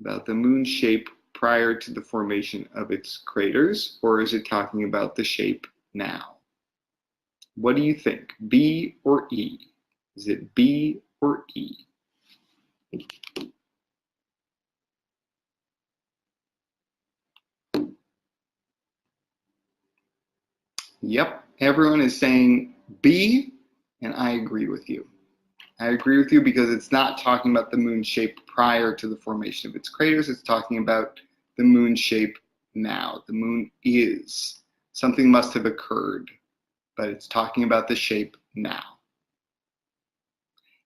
about the moon's shape prior to the formation of its craters, or is it talking about the shape now? What do you think, B or E? Is it B or E? Yep, everyone is saying B, and I agree with you. I agree with you because it's not talking about the moon's shape prior to the formation of its craters. It's talking about the moon's shape now. The moon is. Something must have occurred, but it's talking about the shape now.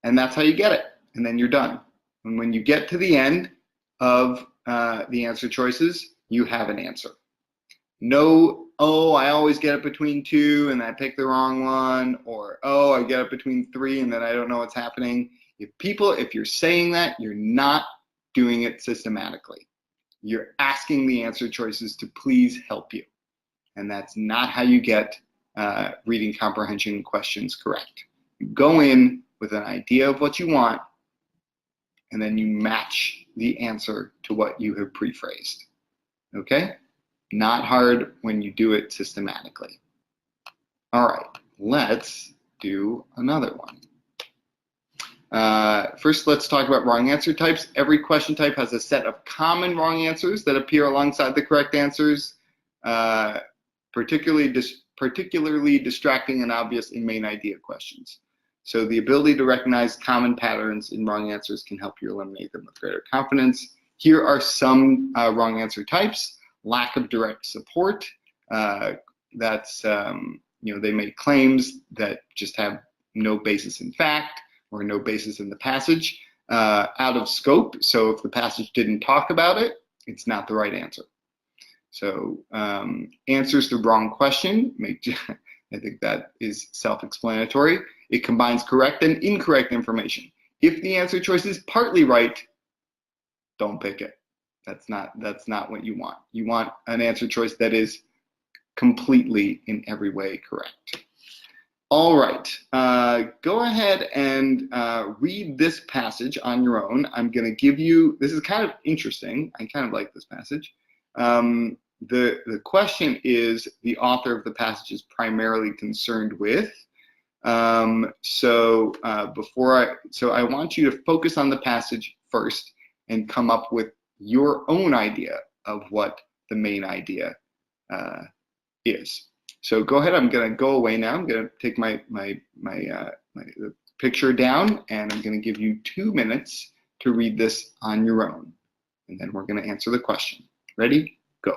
And that's how you get it. And then you're done. And when you get to the end of the answer choices, you have an answer. No, oh, I always get it between two and I pick the wrong one, or oh, I get it between three and then I don't know what's happening. If you're saying that, you're not doing it systematically. You're asking the answer choices to please help you. And that's not how you get reading comprehension questions correct. You go in with an idea of what you want, and then you match the answer to what you have pre-phrased. Okay? Not hard when you do it systematically. All right, let's do another one. First, let's talk about wrong answer types. Every question type has a set of common wrong answers that appear alongside the correct answers, particularly distracting and obvious in main idea questions. So the ability to recognize common patterns in wrong answers can help you eliminate them with greater confidence. Here are some wrong answer types. Lack of direct support. That's, they make claims that just have no basis in fact or no basis in the passage. Out of scope. So if the passage didn't talk about it, it's not the right answer. So answers the wrong question. I think that is self-explanatory. It combines correct and incorrect information. If the answer choice is partly right, don't pick it. That's not what you want. You want an answer choice that is completely in every way correct. All right, go ahead and read this passage on your own. I'm going to give you, this is kind of interesting. I kind of like this passage. The question is, the author of the passage is primarily concerned with, So I want you to focus on the passage first and come up with your own idea of what the main idea is. So go ahead. I'm going to go away now. I'm going to take my picture down, and I'm going to give you 2 minutes to read this on your own, and then we're going to answer the question. Ready? Go.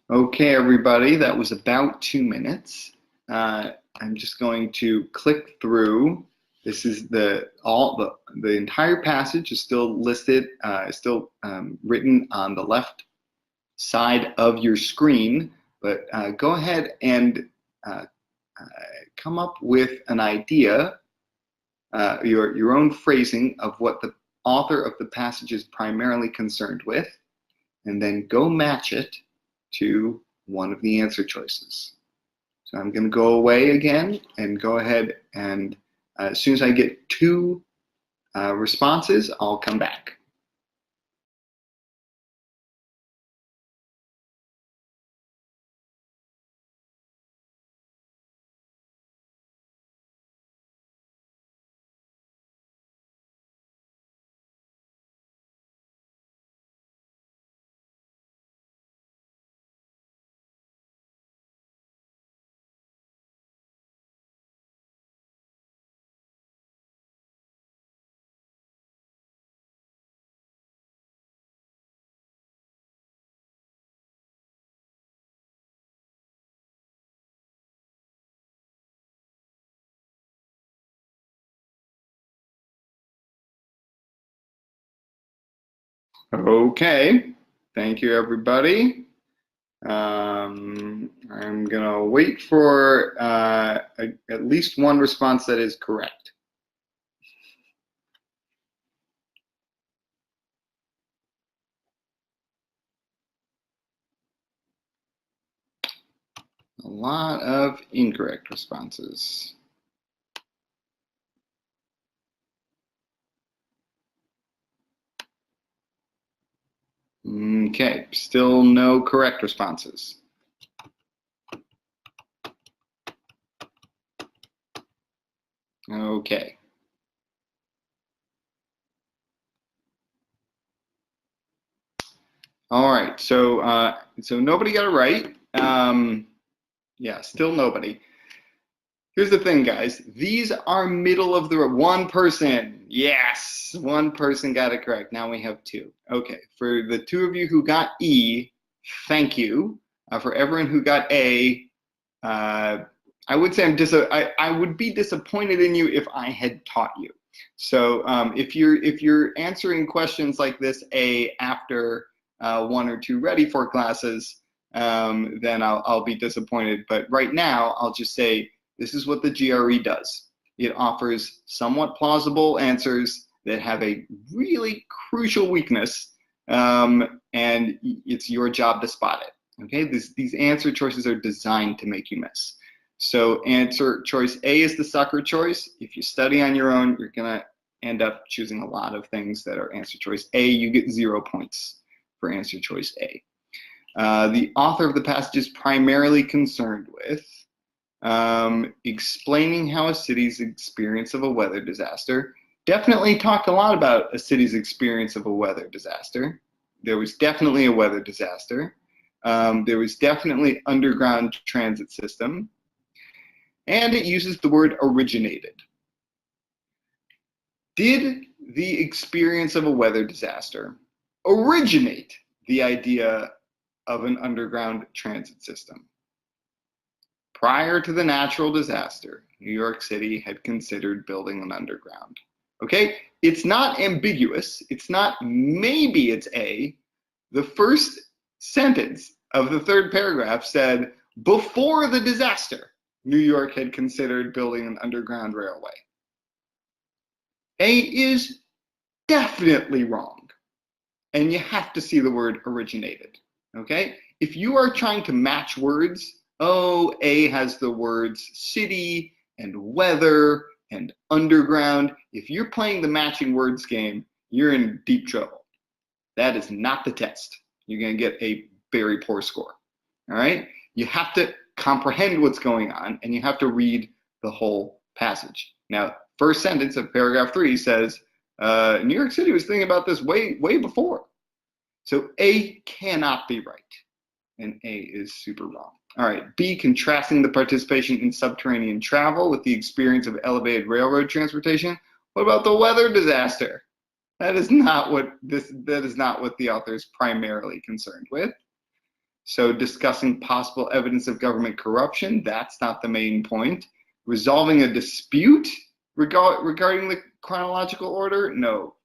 Okay, everybody, that was about 2 minutes. I'm just going to click through. This is the entire passage is still listed, written on the left side of your screen. But go ahead and come up with an idea, your own phrasing of what the author of the passage is primarily concerned with, and then go match it to one of the answer choices. So I'm going to go away again and go ahead and as soon as I get 2 responses, I'll come back. Okay, thank you, everybody. I'm gonna wait for at least one response that is correct. A lot of incorrect responses. Okay, still no correct responses. Okay. All right, so nobody got it right. Yeah, still nobody. Here's the thing, guys. These are middle of the road. One person, yes, one person got it correct. Now we have 2. Okay, for the 2 of you who got E, thank you. For everyone who got A, I would say I would be disappointed in you if I had taught you. So if you're answering questions like this A after 1 or 2 Ready For classes, then I'll be disappointed. But right now, I'll just say This is what the GRE does. It offers somewhat plausible answers that have a really crucial weakness, and it's your job to spot it. Okay, these answer choices are designed to make you miss. So answer choice A is the sucker choice. If you study on your own, you're gonna end up choosing a lot of things that are answer choice A. You get 0 points for answer choice A. The author of the passage is primarily concerned with explaining how a city's experience of a weather disaster. Definitely talked a lot about a city's experience of a weather disaster. There was definitely a weather disaster. There was definitely underground transit system. And it uses the word originated. Did the experience of a weather disaster originate the idea of an underground transit system? Prior to the natural disaster, New York City had considered building an underground. Okay, it's not ambiguous. It's not maybe it's A. The first sentence of the third paragraph said, before the disaster, New York had considered building an underground railway. A is definitely wrong. And you have to see the word originated. Okay? If you are trying to match words, oh, A has the words city and weather and underground. If you're playing the matching words game, you're in deep trouble. That is not the test. You're going to get a very poor score. All right? You have to comprehend what's going on, and you have to read the whole passage. Now, first sentence of paragraph 3 says, New York City was thinking about this way before. So A cannot be right, and A is super wrong. All right, B, contrasting the participation in subterranean travel with the experience of elevated railroad transportation. What about the weather disaster? That is not what the author is primarily concerned with. So discussing possible evidence of government corruption, that's not the main point. Resolving a dispute regarding the chronological order? No.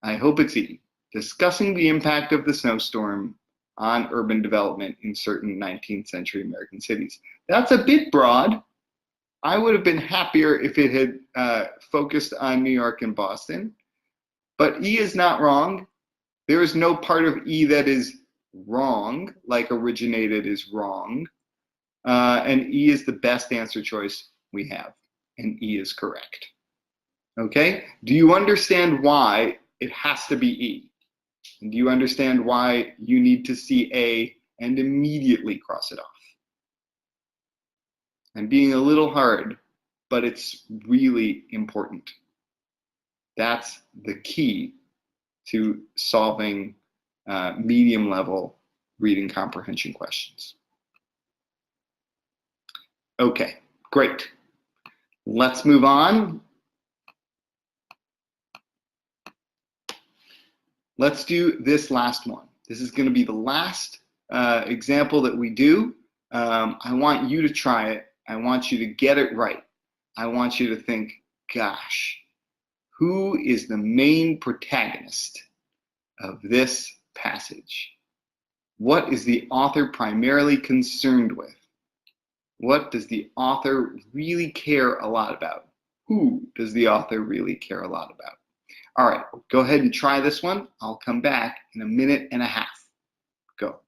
I hope it's E. Discussing the impact of the snowstorm on urban development in certain 19th century American cities. That's a bit broad. I would have been happier if it had focused on New York and Boston, but E is not wrong. There is no part of E that is wrong, like originated is wrong, and E is the best answer choice we have, and E is correct. Okay, do you understand why it has to be E? And do you understand why you need to see A and immediately cross it off? I'm being a little hard, but it's really important. That's the key to solving medium level reading comprehension questions. Okay, great. Let's move on. Let's do this last one. This is going to be the last example that we do. I want you to try it. I want you to get it right. I want you to think, gosh, who is the main protagonist of this passage? What is the author primarily concerned with? What does the author really care a lot about? Who does the author really care a lot about? All right, go ahead and try this one. I'll come back in a minute and a half. Go.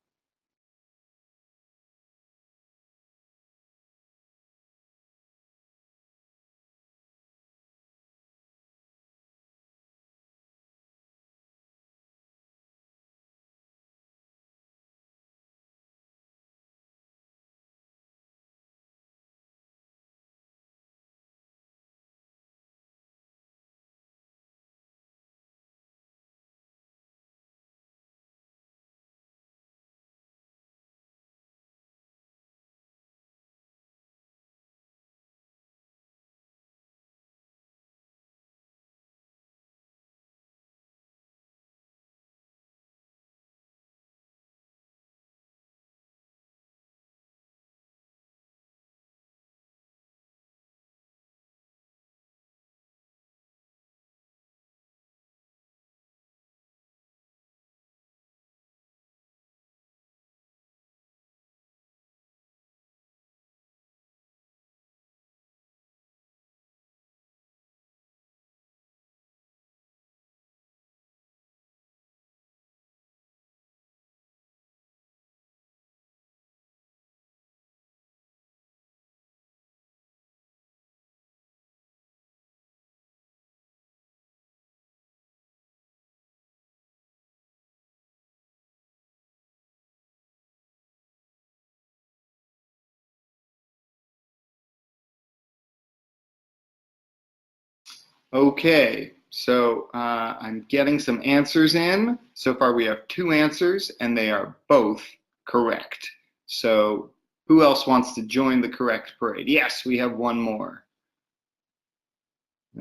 Okay, so I'm getting some answers in. So far we have 2 answers and they are both correct. So who else wants to join the correct parade? Yes, we have one more.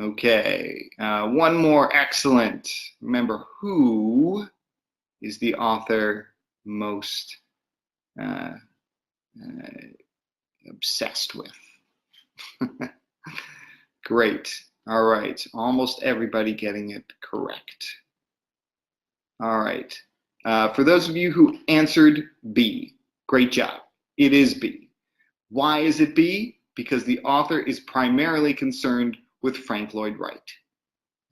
Okay, one more, excellent. Remember, who is the author most obsessed with? Great. All right, almost everybody getting it correct. All right. For those of you who answered B, great job. It is B. Why is it B? Because the author is primarily concerned with Frank Lloyd Wright.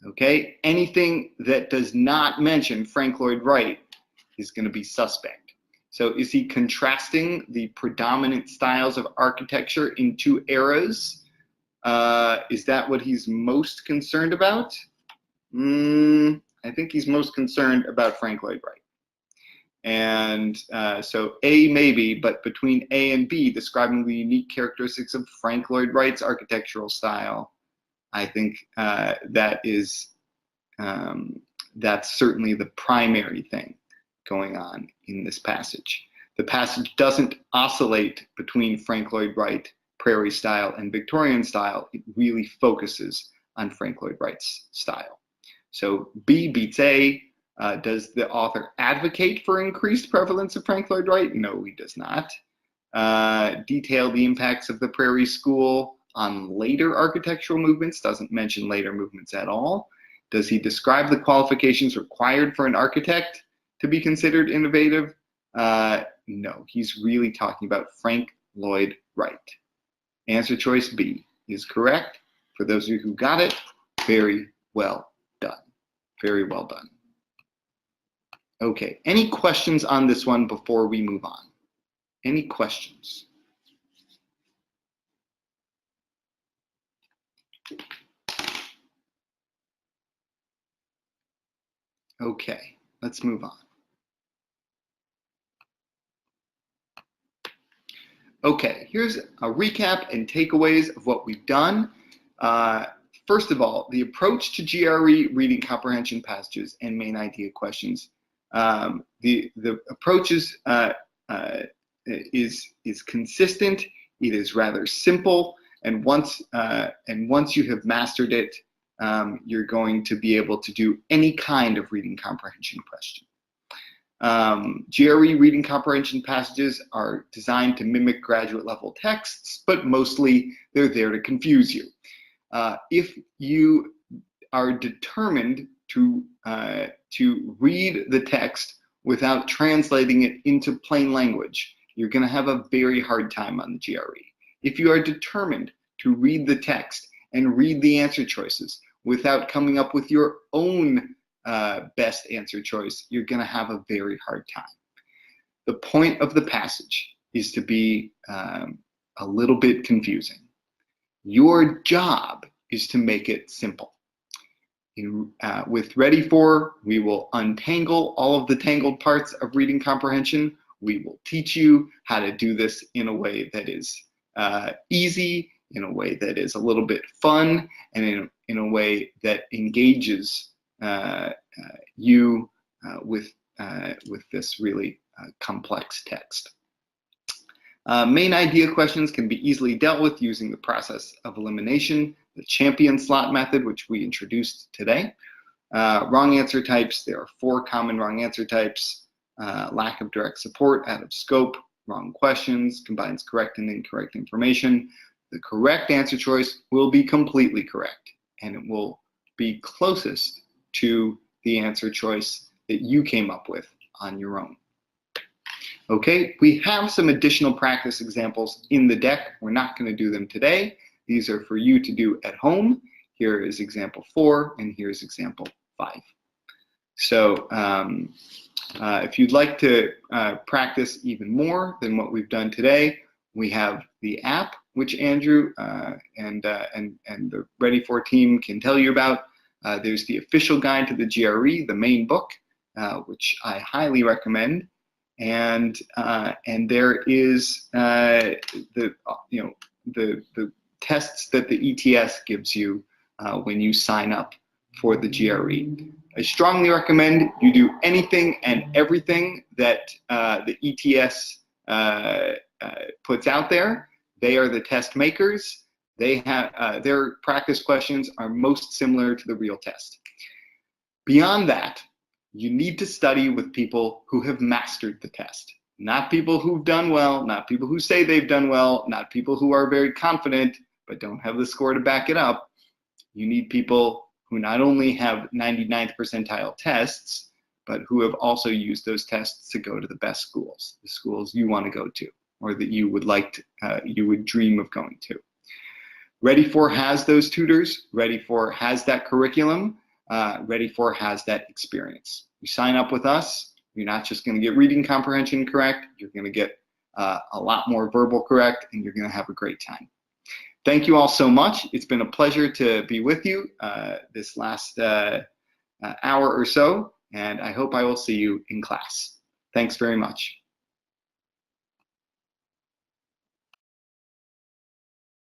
Okay? Anything that does not mention Frank Lloyd Wright is going to be suspect. So is he contrasting the predominant styles of architecture in 2 eras? Is that what he's most concerned about? I think he's most concerned about Frank Lloyd Wright. And so A maybe, but between A and B, describing the unique characteristics of Frank Lloyd Wright's architectural style, I think that's certainly the primary thing going on in this passage. The passage doesn't oscillate between Frank Lloyd Wright, Prairie style, and Victorian style. It really focuses on Frank Lloyd Wright's style. So B beats A. Does the author advocate for increased prevalence of Frank Lloyd Wright? No, he does not. Detail the impacts of the Prairie School on later architectural movements, doesn't mention later movements at all. Does he describe the qualifications required for an architect to be considered innovative? No, he's really talking about Frank Lloyd Wright. Answer choice B is correct. For those of you who got it, very well done. Very well done. Okay, any questions on this one before we move on? Any questions? Okay, let's move on. Okay, here's a recap and takeaways of what we've done. First of all, the approach to GRE reading comprehension passages and main idea questions. The approach is consistent. It is rather simple, and once you have mastered it, you're going to be able to do any kind of reading comprehension question. GRE reading comprehension passages are designed to mimic graduate level texts, but mostly they're there to confuse you. If you are determined to read the text without translating it into plain language, you're going to have a very hard time on the GRE. If you are determined to read the text and read the answer choices without coming up with your own best answer choice, you're going to have a very hard time. The point of the passage is to be a little bit confusing. Your job is to make it simple. With Ready For, we will untangle all of the tangled parts of reading comprehension. We will teach you how to do this in a way that is easy, in a way that is a little bit fun, and in a way that engages you with this really complex text. Main idea questions can be easily dealt with using the process of elimination, the champion slot method, which we introduced today. Wrong answer types, there are 4 common wrong answer types. Lack of direct support, out of scope, wrong questions, combines correct and incorrect information. The correct answer choice will be completely correct, and it will be closest to the answer choice that you came up with on your own. Okay, we have some additional practice examples in the deck. We're not going to do them today. These are for you to do at home. Here is example 4, and here's example 5. So if you'd like to practice even more than what we've done today, we have the app, which Andrew and the Ready For team can tell you about. There's the official guide to the GRE, the main book, which I highly recommend. And there is the tests that the ETS gives you when you sign up for the GRE. I strongly recommend you do anything and everything that the ETS puts out there. They are the test makers. They have their practice questions are most similar to the real test. Beyond that, you need to study with people who have mastered the test. Not people who've done well, not people who say they've done well, not people who are very confident but don't have the score to back it up. You need people who not only have 99th percentile tests, but who have also used those tests to go to the best schools, the schools you want to go to, or that you would like to, you would dream of going to. Ready For has those tutors. Ready For has that curriculum. Ready For has that experience. You sign up with us, you're not just going to get reading comprehension correct, you're going to get a lot more verbal correct, and you're going to have a great time. Thank you all so much. It's been a pleasure to be with you this last hour or so, and I hope I will see you in class. Thanks very much.